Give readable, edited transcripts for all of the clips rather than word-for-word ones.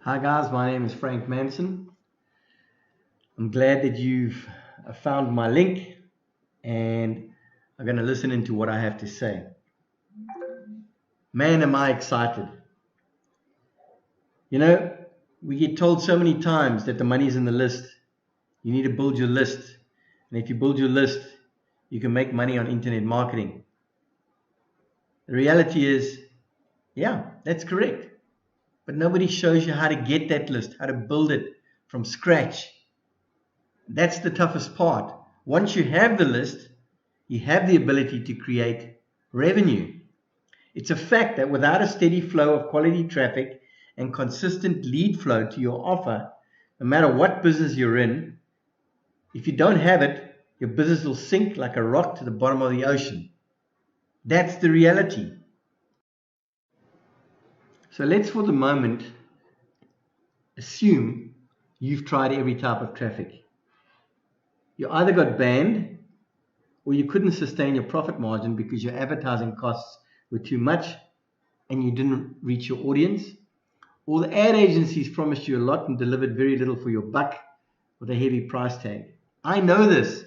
Hi guys, my name is Frank Manson. I'm glad that you've found my link and are going to listen into what I have to say. Man, am I excited. You know, we get told so many times that the money's in the list. You need to build your list. And if you build your list, you can make money on internet marketing. The reality is, yeah, that's correct. But nobody shows you how to get that list, how to build it from scratch. That's the toughest part. Once you have the list, you have the ability to create revenue. It's a fact that without a steady flow of quality traffic and consistent lead flow to your offer, no matter what business you're in, if you don't have it, your business will sink like a rock to the bottom of the ocean. That's the reality. So let's for the moment assume you've tried every type of traffic. You either got banned or you couldn't sustain your profit margin because your advertising costs were too much and you didn't reach your audience, or the ad agencies promised you a lot and delivered very little for your buck with a heavy price tag. I know this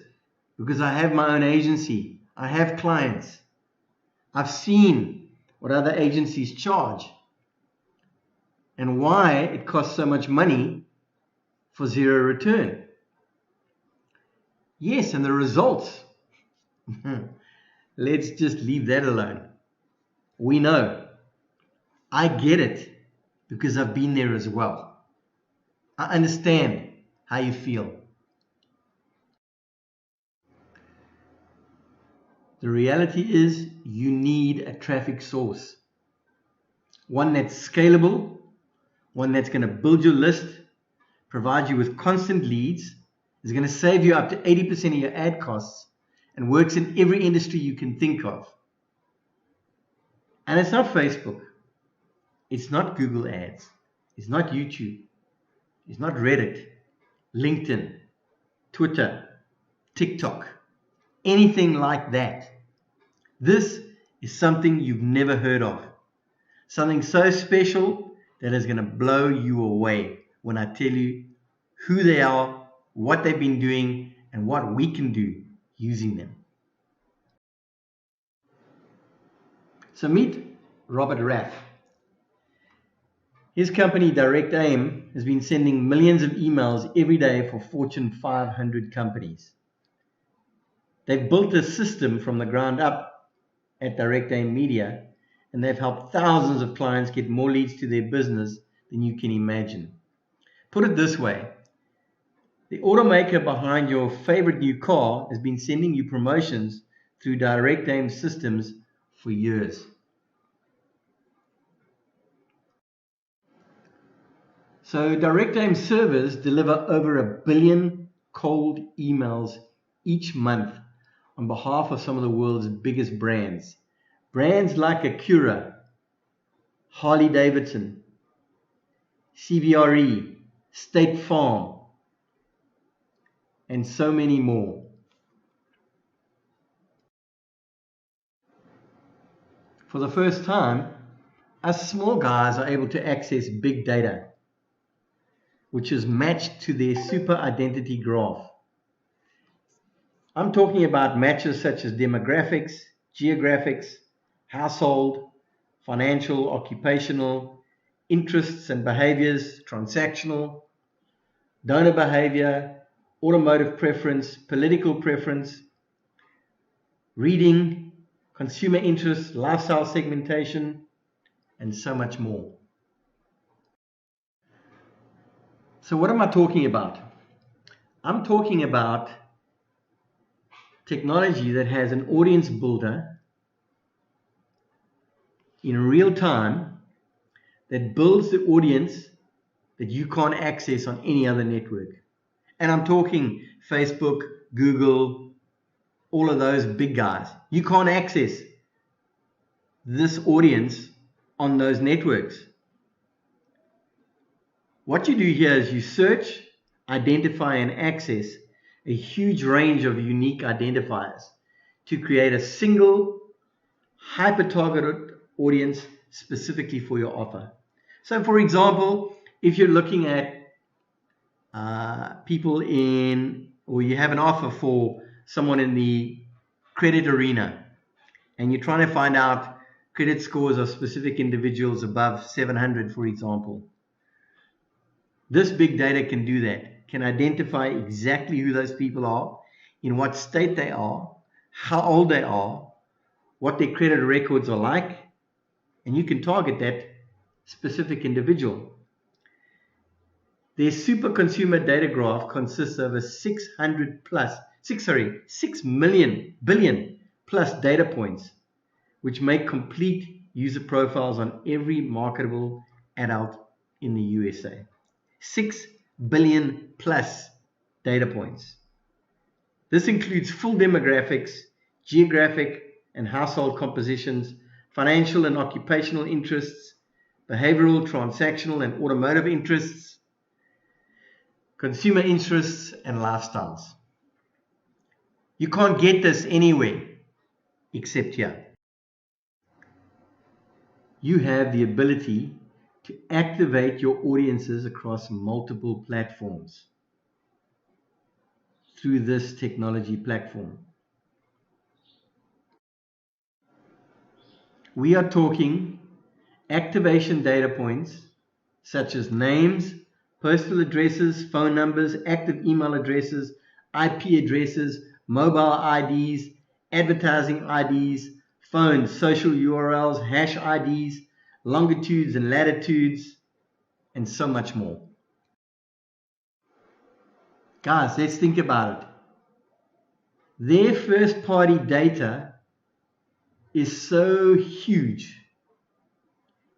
because I have my own agency. I have clients. I've seen what other agencies charge and why it costs so much money for zero return. Yes, and the results. Let's just leave that alone. We know. I get it because I've been there as well. I understand how you feel. The reality is you need a traffic source. One that's scalable, one that's going to build your list, provide you with constant leads, is going to save you up to 80% of your ad costs, and works in every industry you can think of. And it's not Facebook. It's not Google Ads. It's not YouTube. It's not Reddit, LinkedIn, Twitter, TikTok, anything like that. This is something you've never heard of. Something so special that is going to blow you away when I tell you who they are, what they've been doing, and what we can do using them. So meet Robert Raff. His company, Direct Aim, has been sending millions of emails every day for Fortune 500 companies. They've built a system from the ground up at Direct Aim Media, and they've helped thousands of clients get more leads to their business than you can imagine. Put it this way. The automaker behind your favorite new car has been sending you promotions through Direct Aim systems for years. So Direct Aim servers deliver over 1 billion cold emails each month on behalf of some of the world's biggest brands. Brands like Acura, Harley Davidson, CBRE, State Farm, and so many more. For the first time, us small guys are able to access big data, which is matched to their super identity graph. I'm talking about matches such as demographics, geographics, household, financial, occupational, interests and behaviors, transactional, donor behavior, automotive preference, political preference, reading, consumer interests, lifestyle segmentation, and so much more. So what am I talking about? I'm talking about technology that has an audience builder in real time that builds the audience that you can't access on any other network. And I'm talking Facebook, Google, all of those big guys. You can't access this audience on those networks. What you do here is you search, identify, and access a huge range of unique identifiers to create a single hyper-targeted audience specifically for your offer. So for example, if you're looking at people or you have an offer for someone in the credit arena, and you're trying to find out credit scores of specific individuals above 700, for example, this big data can do that, can identify exactly who those people are, in what state they are, how old they are, what their credit records are like, and you can target that specific individual. Their super consumer data graph consists of a 6 billion plus data points, which make complete user profiles on every marketable adult in the USA. 6 billion plus data points. This includes full demographics, geographic and household compositions, financial and occupational interests, behavioral, transactional and automotive interests, consumer interests and lifestyles. You can't get this anywhere except here. You have the ability to activate your audiences across multiple platforms through this technology platform. We are talking activation data points such as names, postal addresses, phone numbers, active email addresses, IP addresses, mobile IDs, advertising IDs, phones, social URLs, hash IDs, longitudes and latitudes, and so much more. Guys, let's think about it. Their first-party data is so huge,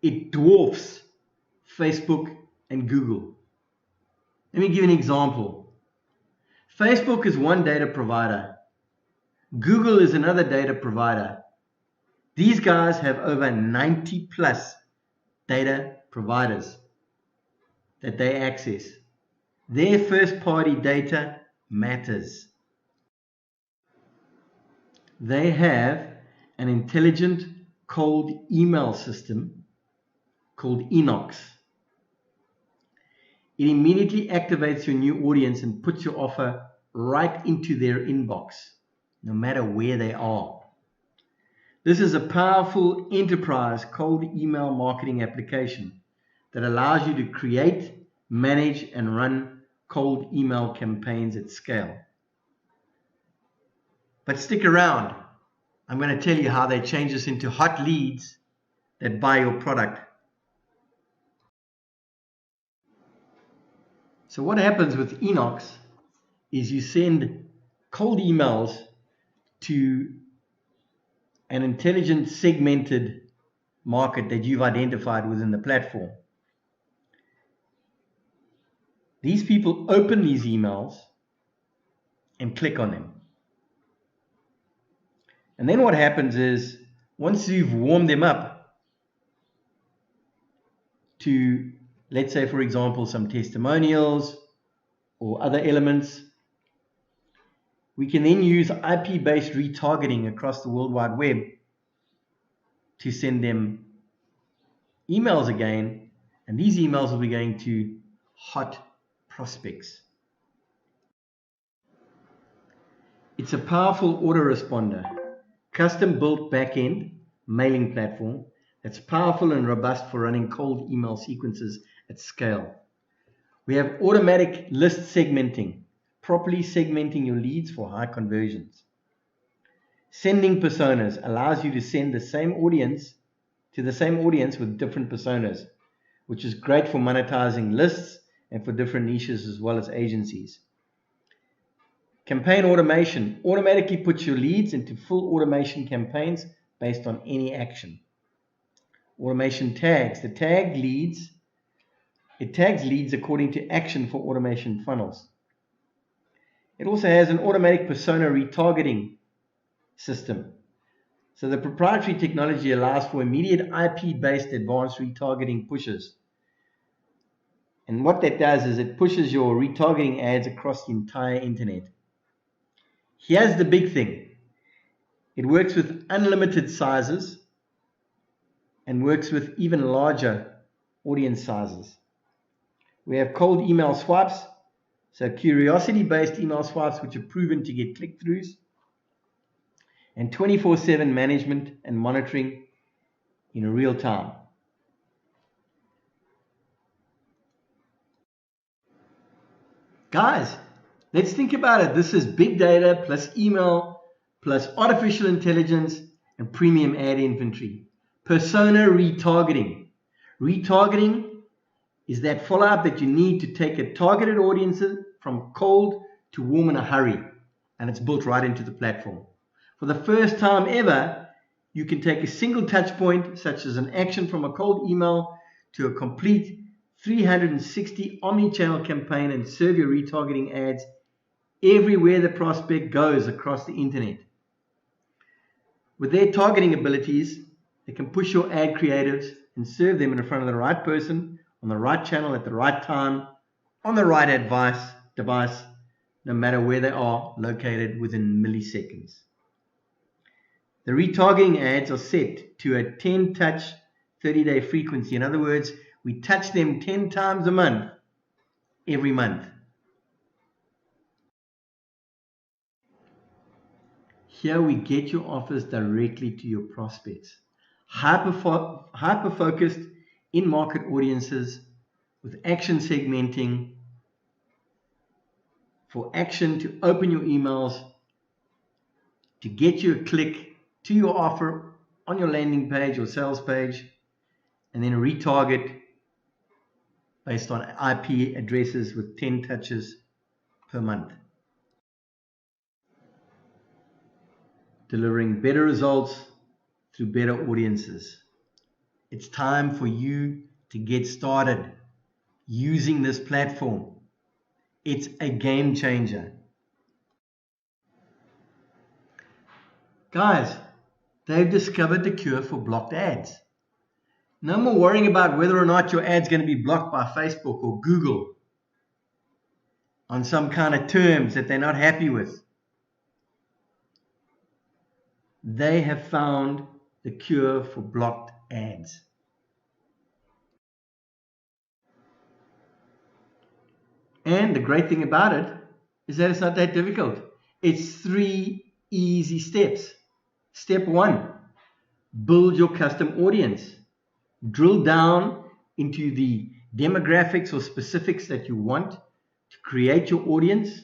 it dwarfs Facebook and Google. Let me give you an example. Facebook is one data provider. Google is another data provider. These guys have over 90 plus data providers that they access. Their first-party data matters. They have an intelligent cold email system called Enox. It immediately activates your new audience and puts your offer right into their inbox, no matter where they are. This is a powerful enterprise cold email marketing application that allows you to create, manage, and run cold email campaigns at scale. But stick around. I'm going to tell you how they change this into hot leads that buy your product. So what happens with Enox is you send cold emails to an intelligent segmented market that you've identified within the platform. These people open these emails and click on them. And then what happens is, once you've warmed them up to, let's say, for example, some testimonials or other elements, we can then use IP-based retargeting across the World Wide Web to send them emails again, and these emails will be going to hot prospects. It's a powerful autoresponder, custom-built back-end mailing platform that's powerful and robust for running cold email sequences at scale. We have automatic list segmenting, properly segmenting your leads for high conversions. Sending personas allows you to send the same audience to the same audience with different personas, which is great for monetizing lists and for different niches as well as agencies. Campaign automation automatically puts your leads into full automation campaigns based on any action. Automation tags. It tags leads according to action for automation funnels. It also has an automatic persona retargeting system. So the proprietary technology allows for immediate IP-based advanced retargeting pushes. And what that does is it pushes your retargeting ads across the entire internet. Here's the big thing. It works with unlimited sizes and works with even larger audience sizes. We have cold email swipes, so curiosity-based email swipes which are proven to get click-throughs, and 24/7 management and monitoring in real time. Guys, let's think about it. This is big data plus email plus artificial intelligence and premium ad inventory. Persona retargeting. Retargeting is that follow-up that you need to take a targeted audience from cold to warm in a hurry, and it's built right into the platform. For the first time ever, you can take a single touch point, such as an action from a cold email, to a complete 360 omni-channel campaign and serve your retargeting ads everywhere the prospect goes across the internet. With their targeting abilities, they can push your ad creatives and serve them in front of the right person, on the right channel at the right time, on the right device, no matter where they are located within milliseconds. The retargeting ads are set to a 10-touch, 30-day frequency. In other words, we touch them 10 times a month, every month. Here we get your offers directly to your prospects. Hyper-focused in-market audiences with action segmenting for action to open your emails, to get you a click to your offer on your landing page or sales page, and then retarget based on IP addresses with 10 touches per month. Delivering better results through better audiences. It's time for you to get started using this platform. It's a game changer. Guys, they've discovered the cure for blocked ads. No more worrying about whether or not your ad's going to be blocked by Facebook or Google on some kind of terms that they're not happy with. They have found the cure for blocked ads. And the great thing about it is that it's not that difficult. It's 3 easy steps. Step 1, build your custom audience. Drill down into the demographics or specifics that you want to create your audience.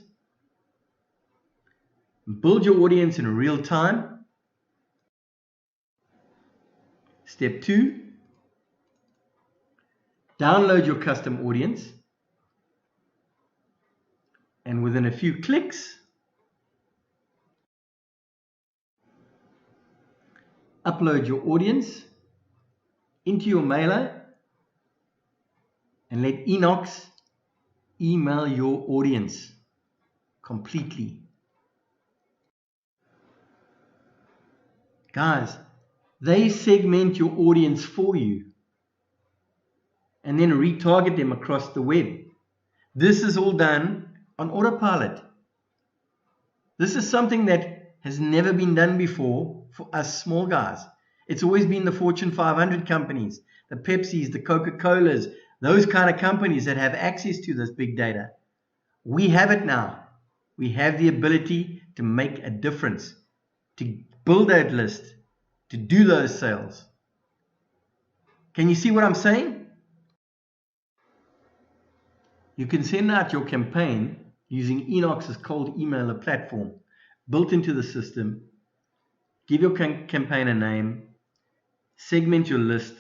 Build your audience in real time. Step 2, download your custom audience. And within a few clicks, upload your audience into your mailer and let Enox email your audience completely. Guys, they segment your audience for you and then retarget them across the web. This is all done on autopilot. This is something that has never been done before for us small guys. It's always been the Fortune 500 companies, the Pepsis, the Coca-Colas, those kind of companies that have access to this big data. We have it now. We have the ability to make a difference, to build that list, to do those sales. Can you see what I'm saying? You can send out your campaign using Enox's cold emailer platform built into the system. Give your campaign a name, segment your list,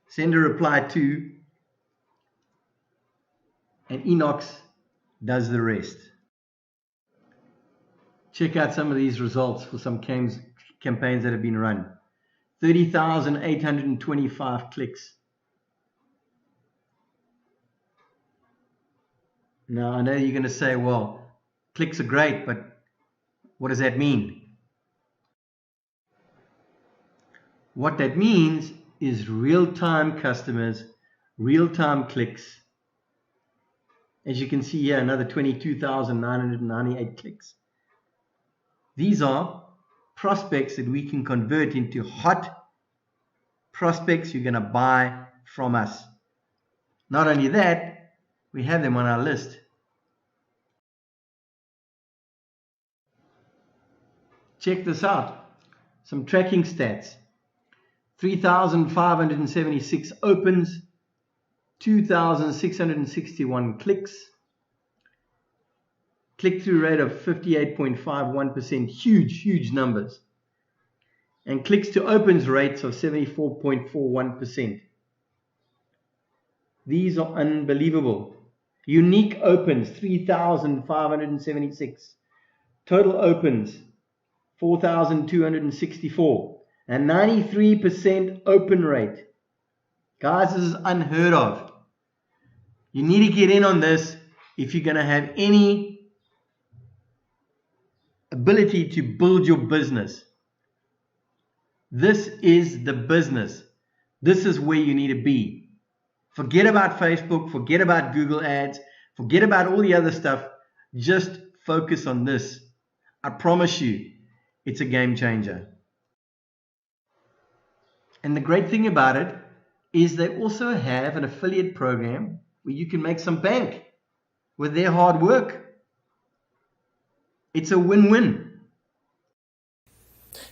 send a reply to, and Enox does the rest. Check out some of these results for some campaigns that have been run. 30,825 clicks. Now, I know you're going to say, well, clicks are great, but what does that mean? What that means is real-time customers, real-time clicks. As you can see here, another 22,998 clicks. These are prospects that we can convert into hot prospects you're going to buy from us. Not only that, we have them on our list. Check this out. Some tracking stats. 3,576 opens, 2,661 clicks, click-through rate of 58.51%, huge numbers, and clicks to opens rates of 74.41%. These are unbelievable. Unique opens, 3,576. Total opens, 4,264. And 93% open rate. Guys, this is unheard of. You need to get in on this if you're going to have any ability to build your business. This is the business. This is where you need to be. Forget about Facebook, forget about Google ads, forget about all the other stuff. Just focus on this. I promise you, it's a game changer. And the great thing about it is they also have an affiliate program where you can make some bank with their hard work. It's a win-win.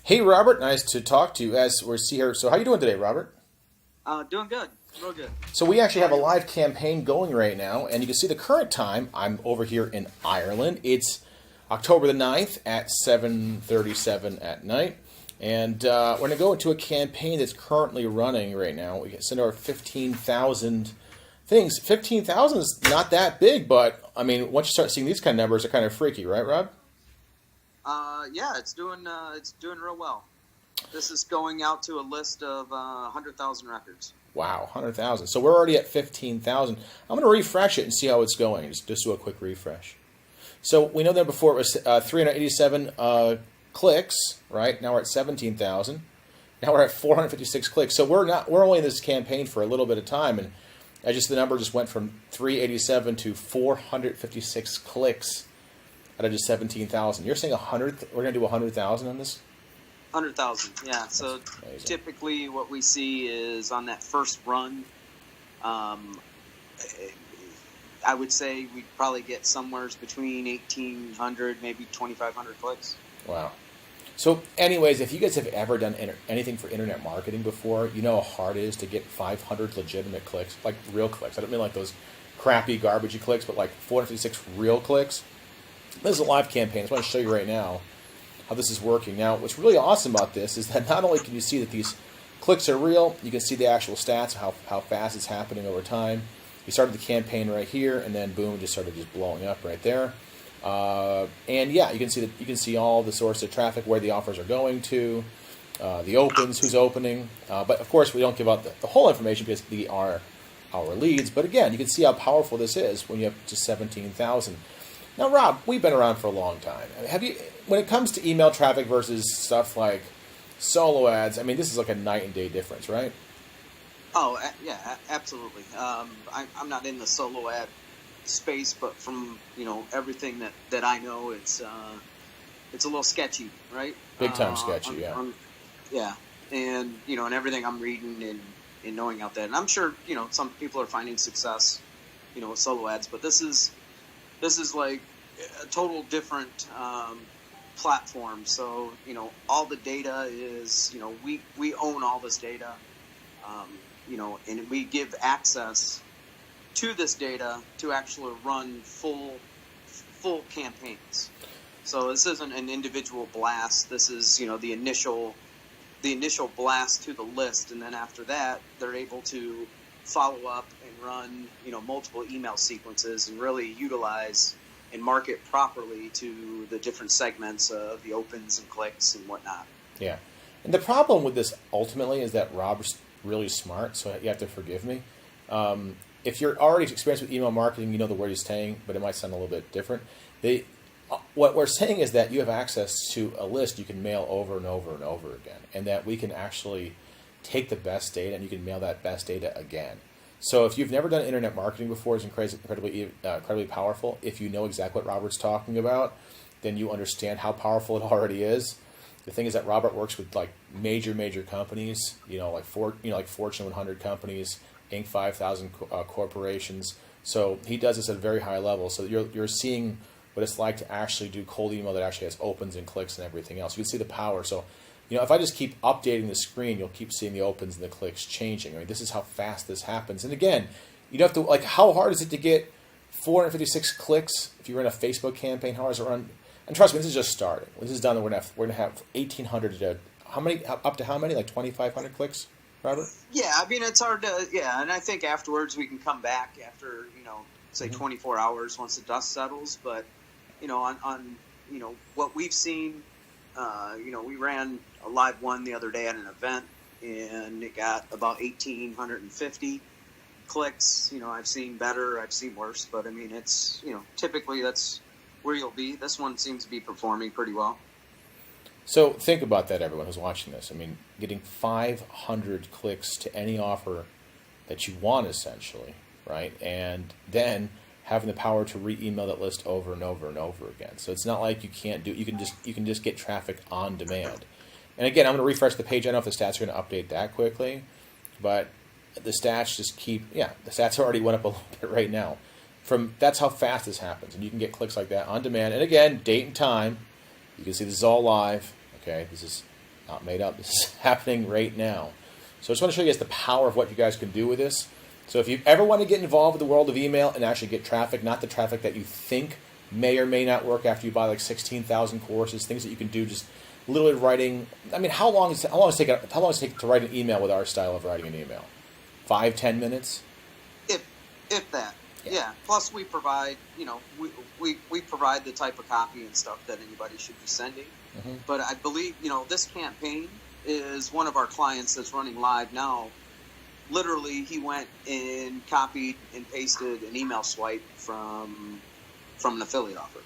Hey, Robert, nice to talk to you as we're here. So how are you doing today, Robert? Doing good, real good. So we actually have a live campaign going right now, and you can see the current time. I'm over here in Ireland. It's October the 9th at 7:37 at night. And we're going to go into a campaign that's currently running right now. We can send over 15,000 things. 15,000 is not that big, but, I mean, once you start seeing these kind of numbers, they're kind of freaky, right, Rob? Yeah, it's doing real well. This is going out to a list of 100,000 records. Wow, 100,000. So we're already at 15,000. I'm going to refresh it and see how it's going. Just do a quick refresh. So we know that before it was 387 clicks, right? Now we're at 17,000. Now we're at 456 clicks. So we're only in this campaign for a little bit of time, and the number just went from 387 to 456 clicks out of just 17,000. You're saying 100? We're going to do 100,000 on this? 100,000, yeah. So typically what we see is on that first run, I would say we'd probably get somewhere between 1,800, maybe 2,500 clicks. Wow. So anyways, if you guys have ever done anything for internet marketing before, you know how hard it is to get 500 legitimate clicks, like real clicks. I don't mean like those crappy, garbagey clicks, but like 456 real clicks. This is a live campaign. I just want to show you right now how this is working. Now, what's really awesome about this is that not only can you see that these clicks are real, you can see the actual stats, how fast it's happening over time. We started the campaign right here, and then boom, it just started just blowing up right there. And yeah, you can see all the source of traffic, where the offers are going to, the opens, who's opening. But of course, we don't give out the whole information because they are our leads. But again, you can see how powerful this is when you have just 17,000. Now, Rob, we've been around for a long time. When it comes to email traffic versus stuff like solo ads, I mean, this is like a night and day difference, right? Oh, yeah, absolutely. I'm not in the solo ad space, but from everything that I know, it's a little sketchy, right? Big time sketchy, yeah. Yeah, and and everything I'm reading and knowing out there, and I'm sure some people are finding success, with solo ads, but this is like a total different platform. So all the data is we own all this data, and we give access to this data to actually run full campaigns. So this isn't an individual blast. This is the initial blast to the list, and then after that they're able to follow up and run multiple email sequences and really utilize and market properly to the different segments of the opens and clicks and whatnot. Yeah, and the problem with this ultimately is that Rob's really smart, so you have to forgive me. If you're already experienced with email marketing, you know the word he's saying, but it might sound a little bit different. What we're saying is that you have access to a list you can mail over and over and over again, and that we can actually take the best data and you can mail that best data again. So if you've never done internet marketing before, it's incredibly powerful. If you know exactly what Robert's talking about, then you understand how powerful it already is. The thing is that Robert works with like major companies, like Fortune 100 companies, Inc. 5000 corporations. So he does this at a very high level. So you're seeing what it's like to actually do cold email that actually has opens and clicks and everything else. You can see the power. So, if I just keep updating the screen, you'll keep seeing the opens and the clicks changing. I mean, this is how fast this happens. And again, you don't have to, how hard is it to get 456 clicks if you're in a Facebook campaign? How hard is it run? And trust me, this is just starting. When this is done, we're gonna have 1,800 to up to how many? Like 2,500 clicks, Robert? Yeah, I mean, it's hard to, and I think afterwards we can come back after, say 24 hours once the dust settles. But, on what we've seen, we ran a live one the other day at an event, and it got about 1,850 clicks. I've seen better, I've seen worse, but I mean, it's, typically that's where you'll be. This one seems to be performing pretty well. So think about that, everyone who's watching this. I mean, getting 500 clicks to any offer that you want, essentially, right? And then having the power to re-email that list over and over and over again. So it's not like you can't do it. You can just get traffic on demand. And again, I'm going to refresh the page. I don't know if the stats are going to update that quickly, but the stats just keep, the stats already went up a little bit right now. That's how fast this happens. And you can get clicks like that on demand. And again, date and time. You can see this is all live. Okay, this is not made up. This is happening right now. So I just want to show you guys the power of what you guys can do with this. So if you ever want to get involved with the world of email and actually get traffic, not the traffic that you think may or may not work after you buy like 16,000 courses, things that you can do just literally writing. I mean, how long does it take to write an email with our style of writing an email? 5-10 minutes? If that. Yeah. Plus we provide, we provide the type of copy and stuff that anybody should be sending. Mm-hmm. But I believe, this campaign is one of our clients that's running live now. Literally, he went and copied and pasted an email swipe from an affiliate offer.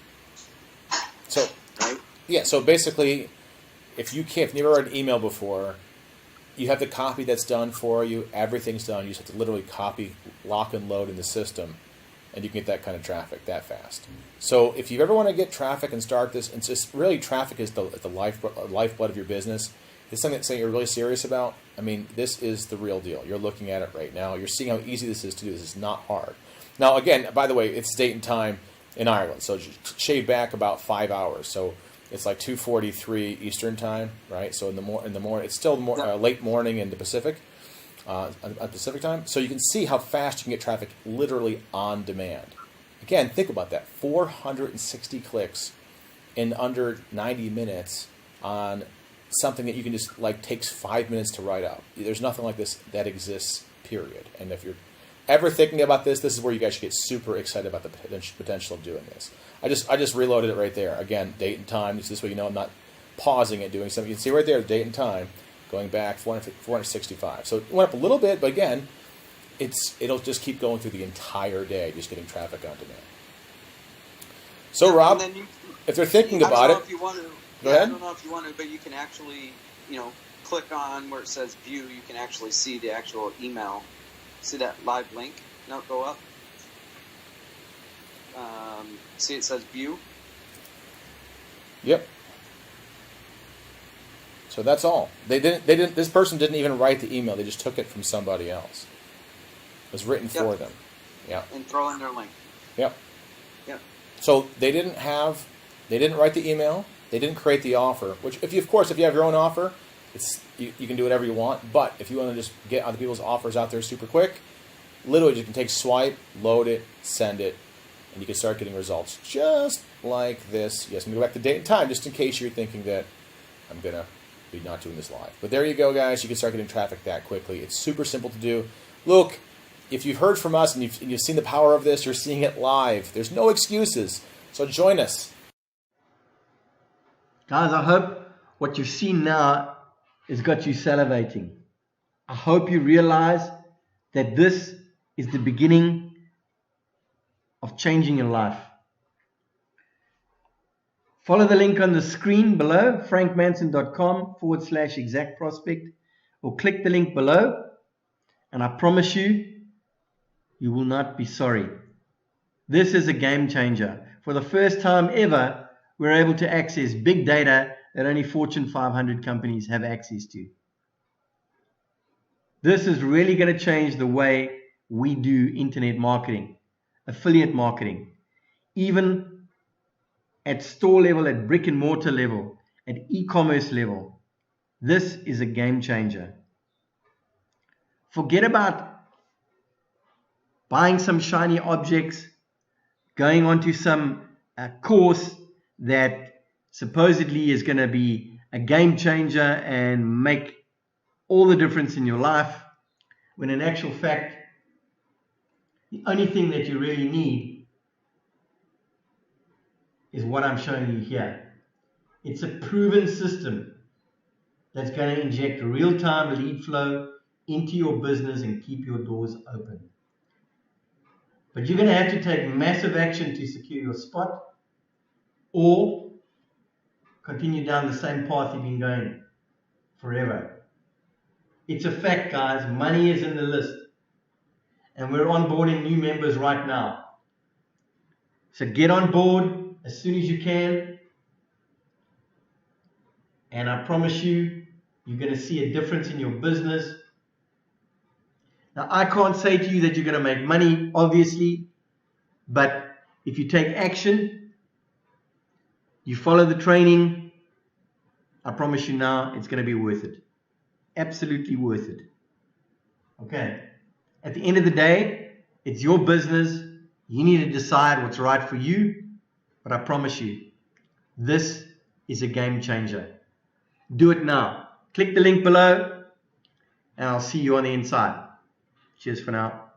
So, right? Yeah, so basically, if you've never read an email before, you have the copy that's done for you, everything's done, you just have to literally copy, lock, and load in the system, and you can get that kind of traffic that fast. So if you ever want to get traffic and start this, and just really traffic is the lifeblood of your business. It's something you're really serious about. I mean, this is the real deal. You're looking at it right now. You're seeing how easy this is to do. This is not hard. Now, again, by the way, it's date and time in Ireland, so shave back about 5 hours. So it's like 2:43 Eastern time, right? So in the morning, it's still late morning in the Pacific, Pacific time. So you can see how fast you can get traffic literally on demand. Again, think about that: 460 clicks in under 90 minutes on something that you can just takes 5 minutes to write up. There's nothing like this that exists, period. And if you're ever thinking about this is where you guys should get super excited about the potential of doing this. I just reloaded it right there. Again, date and time. This way I'm not pausing it, doing something. You can see right there, date and time, going back 465. So it went up a little bit, but again, it'll just keep going through the entire day, just getting traffic on demand. So Rob, if they're thinking about it, I don't know if you want to, but you can actually, click on where it says view. You can actually see the actual email. See that live link? No, go up. See it says view? Yep. So that's all. This person didn't even write the email. They just took it from somebody else. It was written for them. Yeah. And throw in their link. Yep. Yep. So they didn't write the email. They didn't create the offer, which if you have your own offer, you can do whatever you want. But if you want to just get other people's offers out there super quick, literally you can take swipe, load it, send it, and you can start getting results just like this. Yes, I'm going to go back to date and time just in case you're thinking that I'm going to be not doing this live. But there you go, guys. You can start getting traffic that quickly. It's super simple to do. Look, if you've heard from us and you've seen the power of this, you're seeing it live. There's no excuses. So join us. Guys, I hope what you've seen now has got you salivating. I hope you realize that this is the beginning of changing your life. Follow the link on the screen below, frankmanson.com/exact prospect, or click the link below, and I promise you, you will not be sorry. This is a game changer. For the first time ever, we're able to access big data that only Fortune 500 companies have access to. This is really going to change the way we do internet marketing, affiliate marketing, even at store level, at brick and mortar level, at e-commerce level. This is a game changer. Forget about buying some shiny objects, going onto some course that supposedly is going to be a game changer and make all the difference in your life, when in actual fact, the only thing that you really need is what I'm showing you here. It's a proven system that's going to inject real-time lead flow into your business and keep your doors open. But you're going to have to take massive action to secure your spot, or continue down the same path you've been going forever. It's a fact, guys. Money is in the list. And we're onboarding new members right now. So get on board as soon as you can. And I promise you, you're going to see a difference in your business. Now, I can't say to you that you're going to make money, obviously. But if you take action, you follow the training, I promise you now, it's going to be worth it. Absolutely worth it. Okay. At the end of the day, it's your business. You need to decide what's right for you. But I promise you, this is a game changer. Do it now. Click the link below, and I'll see you on the inside. Cheers for now.